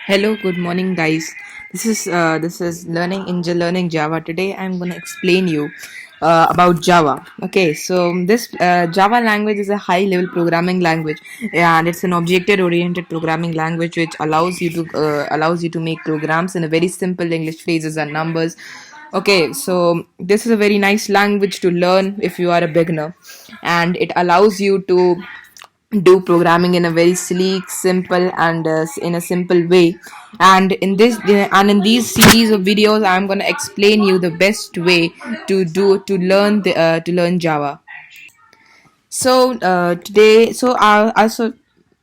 Hello, good morning, guys. This is learning Java. Today, I'm gonna explain you about Java. Okay, so this Java language is a high-level programming language, and it's an object-oriented programming language which allows you to make programs in a very simple English phrases and numbers. Okay, so this is a very nice language to learn if you are a beginner, and it allows you to do programming in a very sleek, simple, and in a simple way. And in these series of videos, I'm gonna explain you the best way to learn Java. So today, so also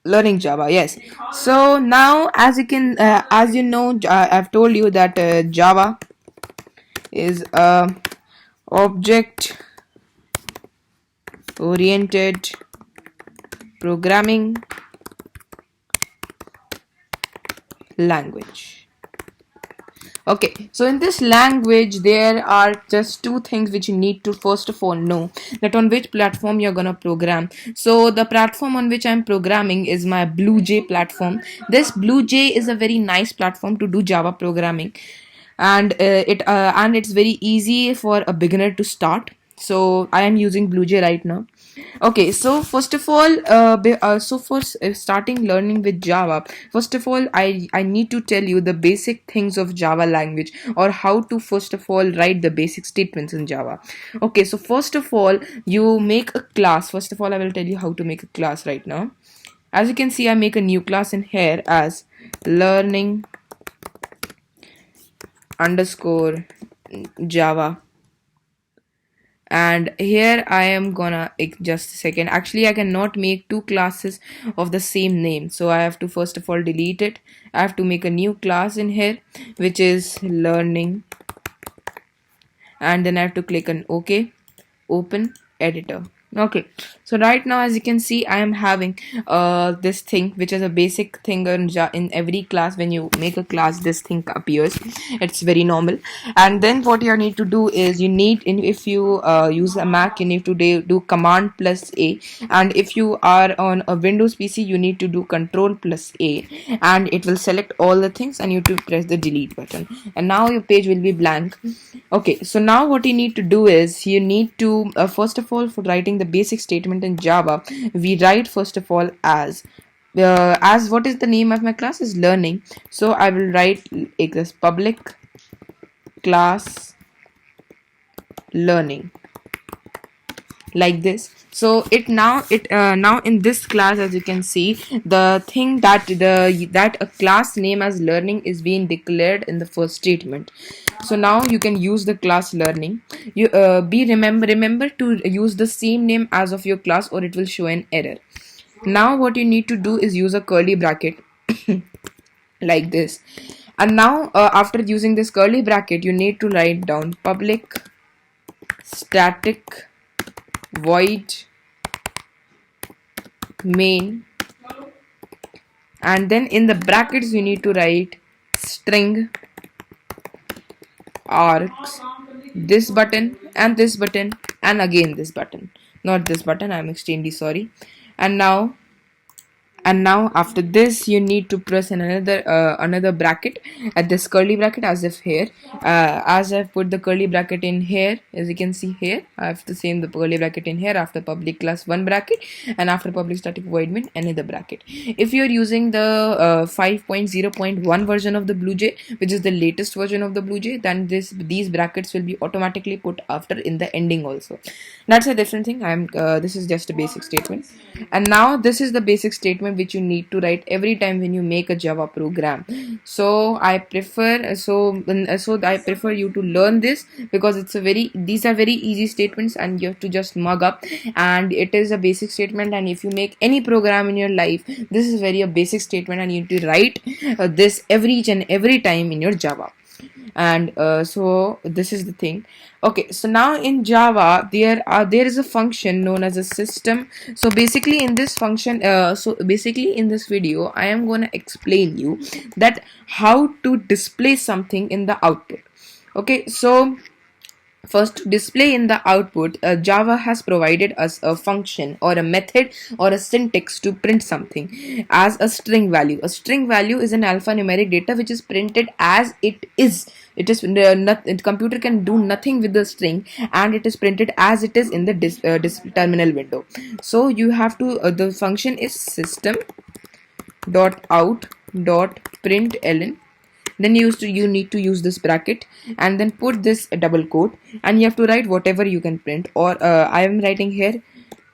learning Java. Yes. So now, as you know, I've told you that Java is a object-oriented programming language. Okay, so in this language there are just two things which you need to first of all know, that on which platform you're gonna program. So the platform on which I'm programming is my BlueJ platform. This BlueJ is a very nice platform to do Java programming, and it's very easy for a beginner to start. So I am using BlueJ right now. Okay, so first of all, starting learning with Java, first of all, I need to tell you the basic things of Java language, or how to first of all write the basic statements in Java. Okay, so first of all, you make a class. First of all, I will tell you how to make a class right now. As you can see, I make a new class in here as learning underscore Java, and here I am gonna just a second. Actually, I cannot make two classes of the same name, so I have to first of all delete it. I have to make a new class in here which is learning, and then I have to click on OK, open editor. Okay, so right now, as you can see, I am having this thing which is a basic thing in every class. When you make a class, this thing appears. It's very normal. And then what you need to do is, if you use a Mac, you need to do command plus A, and if you are on a Windows PC, you need to do control plus A, and it will select all the things, and you to press the delete button, and now your page will be blank. Okay, so now what you need to do is, you need to first of all, for writing the basic statement in Java, we write first of all as what is the name of my class is learning. So I will write like this: public class learning, like this. So now in this class, as you can see, the thing that a class name as learning is being declared in the first statement. So now you can use the class learning. You remember to use the same name as of your class, or it will show an error. Now what you need to do is use a curly bracket like this. And now after using this curly bracket, you need to write down public static void main, and then in the brackets you need to write string args, this button and this button, and again this button, not this button, I'm extremely sorry. And now after this, you need to press another bracket at this curly bracket, as if here, as I've put the curly bracket in here. As you can see here, I have the same the curly bracket in here after public class one bracket, and after public static void main another bracket. If you're using the 5.0.1 version of the BlueJ, which is the latest version of the BlueJ, then these brackets will be automatically put after in the ending also. That's a different thing. This is just a basic statement. And now this is the basic statement which you need to write every time when you make a Java program. So I prefer you to learn this, because these are very easy statements, and you have to just mug up, and it is a basic statement. And if you make any program in your life, this is very a basic statement, and you need to write this every time in your Java. And so this is the thing. Okay, so now in Java there is a function known as a system. So basically in this video, I am going to explain you that how to display something in the output. Okay, so First, to display in the output, Java has provided us a function or a method or a syntax to print something as a string value. A string value is an alphanumeric data which is printed as it is. It is not, the computer can do nothing with the string, and it is printed as it is in the terminal window. So you have to the function is System.out.println. Then you need to use this bracket and then put this double quote, and you have to write whatever you can print, or I am writing here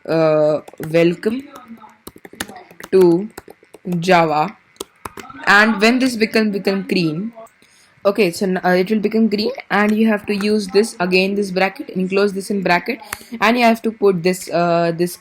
welcome to Java. And when this become green, okay, so it will become green, and you have to use this again, this bracket, enclose this in bracket, and you have to put this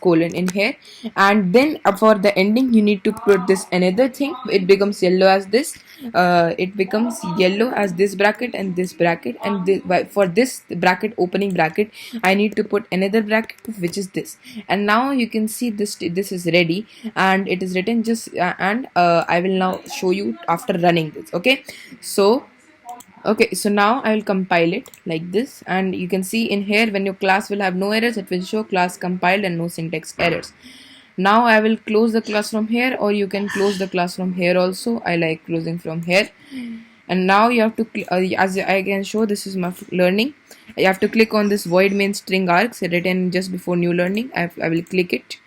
colon in here. And then for the ending you need to put this another thing. It becomes yellow as this, it becomes yellow as this bracket and this bracket, and for this bracket, opening bracket, I need to put another bracket which is this. And now you can see this is ready, and it is written just and I will now show you after running this. Okay, so now I will compile it like this, and you can see in here, when your class will have no errors, it will show class compiled and no syntax errors. Now I will close the class from here, or you can close the class from here also. I like closing from here. And now you have to as I can show, this is my learning. You have to click on this void main string args written just before new learning. I will click it,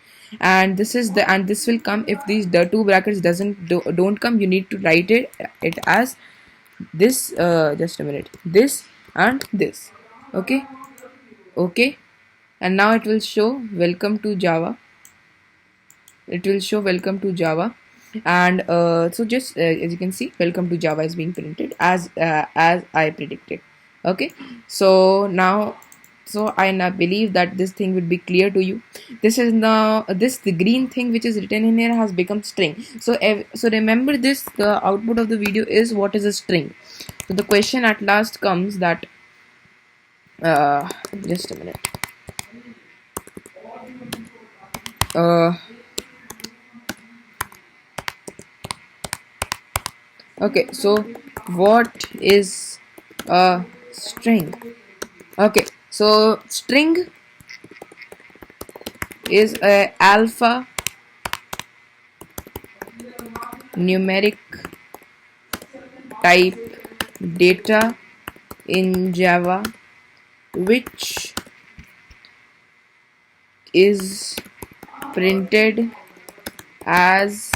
and this will come. If these the two brackets don't come, you need to write it as this, just a minute, this and this. Okay, and now it will show welcome to Java. And so just as you can see, welcome to Java is being printed as I predicted. Okay, so now, so I now believe that this thing would be clear to you. This is now the green thing which is written in here has become string. So remember this, the output of the video is what is a string. So the question at last comes that just a minute. Okay, so what is a string? Okay, so string is a alpha numeric type data in Java which is printed as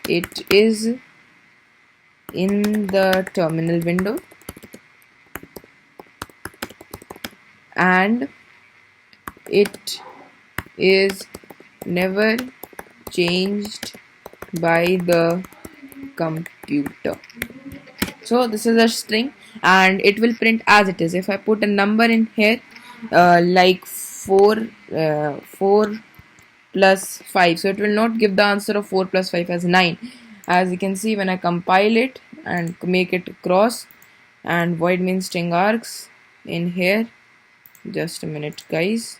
it is in the terminal window, and it is never changed by the computer. So this is a string, and it will print as it is. If I put a number in here, like 4 plus 5, so it will not give the answer of 4 plus 5 as 9. As you can see, when I compile it and make it cross and void main string args in here, just a minute guys,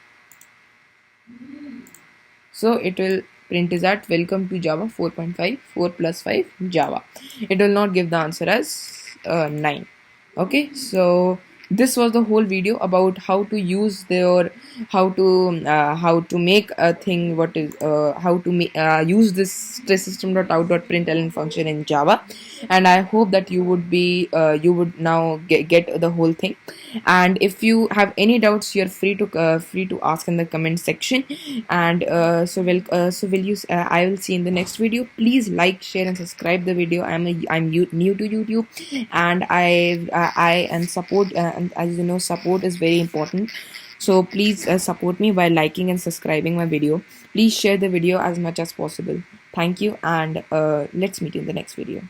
so it will print is at welcome to Java 4.5, 4 plus 5 Java. It will not give the answer as 9. Okay, so this was the whole video about how to use how to make a thing, what is how to use this System.out.println function in Java. And I hope that you would now get the whole thing. And if you have any doubts, you're free to ask in the comment section. And so will you I will see in the next video. Please like, share and subscribe the video. I'm new to YouTube, and I and support, and as you know, support is very important. So please support me by liking and subscribing my video. Please share the video as much as possible. Thank you, and let's meet in the next video.